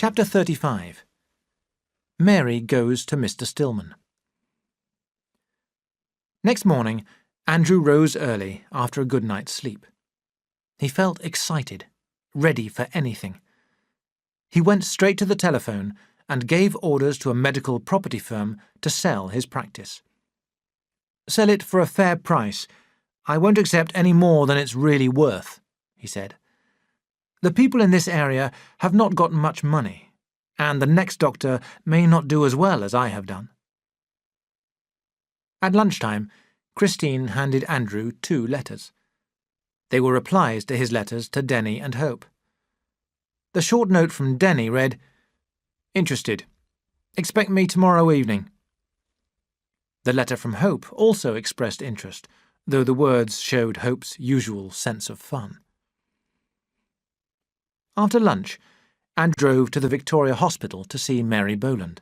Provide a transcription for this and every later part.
Chapter 35. Mary goes to Mr. Stillman. Next morning, Andrew rose early after a good night's sleep. He felt excited, ready for anything. He went straight to the telephone and gave orders to a medical property firm to sell his practice. "Sell it for a fair price. I won't accept any more than it's really worth," he said. "The people in this area have not got much money, and the next doctor may not do as well as I have done." At lunchtime, Christine handed Andrew 2 letters. They were replies to his letters to Denny and Hope. The short note from Denny read, "Interested. Expect me tomorrow evening." The letter from Hope also expressed interest, though the words showed Hope's usual sense of fun. After lunch, Andrew drove to the Victoria Hospital to see Mary Boland.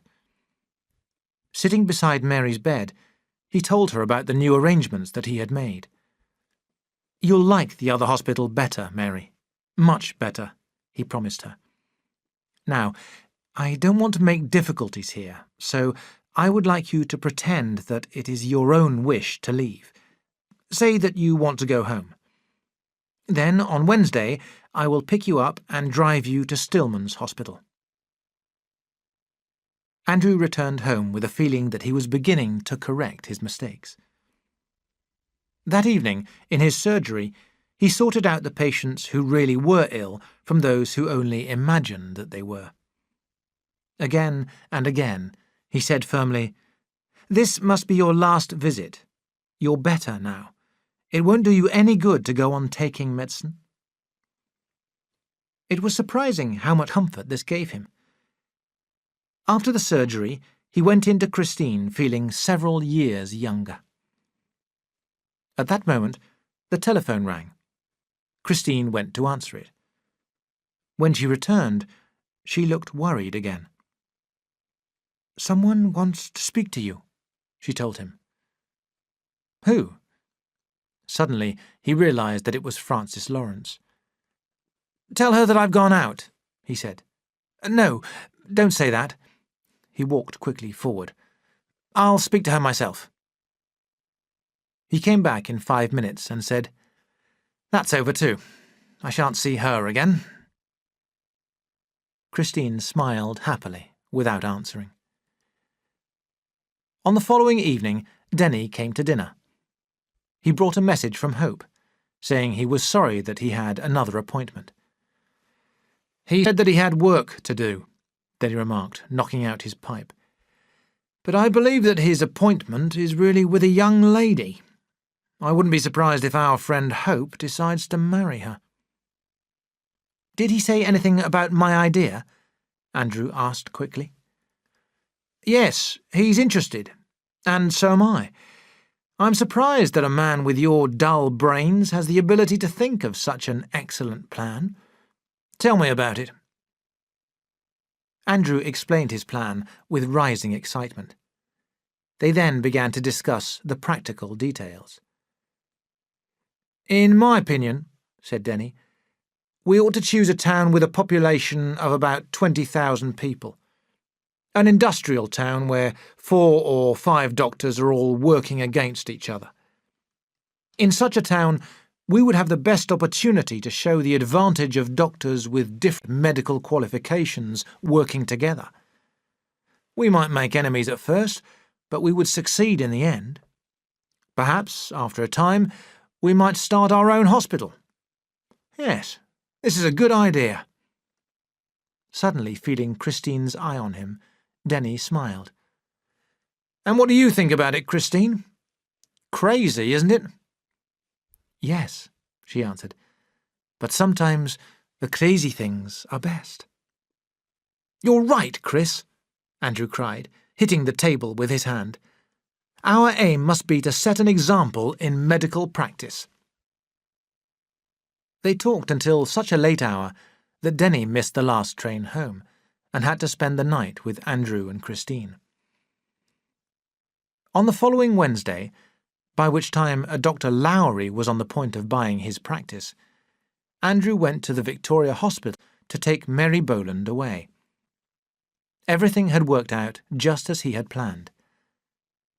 Sitting beside Mary's bed, he told her about the new arrangements that he had made. "You'll like the other hospital better, Mary. Much better," he promised her. "Now, I don't want to make difficulties here, so I would like you to pretend that it is your own wish to leave. Say that you want to go home. Then, on Wednesday, I will pick you up and drive you to Stillman's hospital." Andrew returned home with a feeling that he was beginning to correct his mistakes. That evening, in his surgery, he sorted out the patients who really were ill from those who only imagined that they were. Again and again, he said firmly, "This must be your last visit. You're better now. It won't do you any good to go on taking medicine." It was surprising how much comfort this gave him. After the surgery, he went in to Christine feeling several years younger. At that moment, the telephone rang. Christine went to answer it. When she returned, she looked worried again. "Someone wants to speak to you," she told him. "Who?" Suddenly, he realized that it was Frances Lawrence. "Tell her that I've gone out," he said. "No, don't say that." He walked quickly forward. "I'll speak to her myself." He came back in 5 minutes and said, "That's over too. I shan't see her again." Christine smiled happily, without answering. On the following evening, Denny came to dinner. He brought a message from Hope, saying he was sorry that he had another appointment. "He said that he had work to do," Denny remarked, knocking out his pipe. "But I believe that his appointment is really with a young lady. I wouldn't be surprised if our friend Hope decides to marry her." "Did he say anything about my idea?" Andrew asked quickly. "Yes, he's interested, and so am I. I'm surprised that a man with your dull brains has the ability to think of such an excellent plan. Tell me about it." Andrew explained his plan with rising excitement. They then began to discuss the practical details. "In my opinion," said Denny, "we ought to choose a town with a population of about 20,000 people. An industrial town where 4 or 5 doctors are all working against each other. In such a town, we would have the best opportunity to show the advantage of doctors with different medical qualifications working together. We might make enemies at first, but we would succeed in the end. Perhaps, after a time, we might start our own hospital. Yes, this is a good idea." Suddenly feeling Christine's eye on him, Denny smiled. "And what do you think about it, Christine? Crazy, isn't it?" "Yes," she answered, "but sometimes the crazy things are best." "You're right, Chris," Andrew cried, hitting the table with his hand. "Our aim must be to set an example in medical practice." They talked until such a late hour that Denny missed the last train home and had to spend the night with Andrew and Christine. On the following Wednesday, by which time a Dr. Lowry was on the point of buying his practice, Andrew went to the Victoria Hospital to take Mary Boland away. Everything had worked out just as he had planned.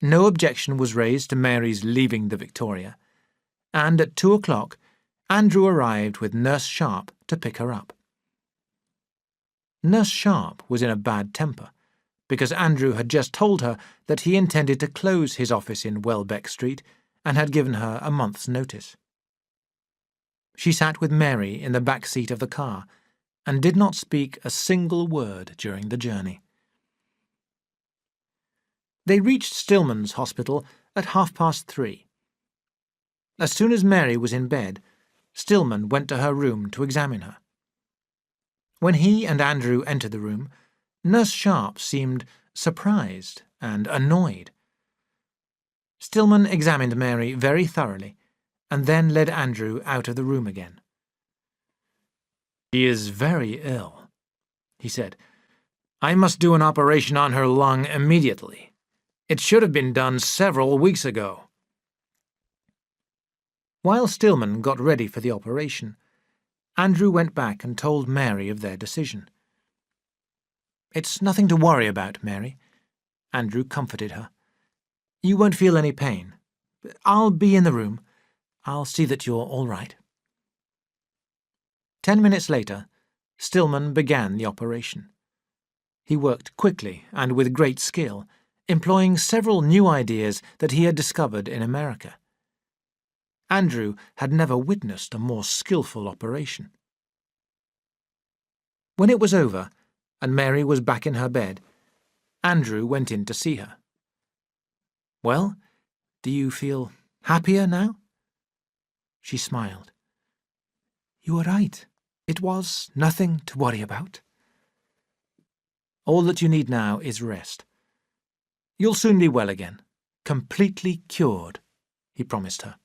No objection was raised to Mary's leaving the Victoria, and at 2 o'clock Andrew arrived with Nurse Sharp to pick her up. Nurse Sharp was in a bad temper, because Andrew had just told her that he intended to close his office in Welbeck Street and had given her a month's notice. She sat with Mary in the back seat of the car and did not speak a single word during the journey. They reached Stillman's hospital at 3:30. As soon as Mary was in bed, Stillman went to her room to examine her. When he and Andrew entered the room, Nurse Sharp seemed surprised and annoyed. Stillman examined Mary very thoroughly and then led Andrew out of the room again. "She is very ill," he said. "I must do an operation on her lung immediately. It should have been done several weeks ago." While Stillman got ready for the operation, Andrew went back and told Mary of their decision. "It's nothing to worry about, Mary," Andrew comforted her. "You won't feel any pain. I'll be in the room. I'll see that you're all right." 10 minutes later, Stillman began the operation. He worked quickly and with great skill, employing several new ideas that he had discovered in America. Andrew had never witnessed a more skillful operation. When it was over, and Mary was back in her bed, Andrew went in to see her. "Well, do you feel happier now?" She smiled. "You were right. It was nothing to worry about." "All that you need now is rest. You'll soon be well again, completely cured," he promised her.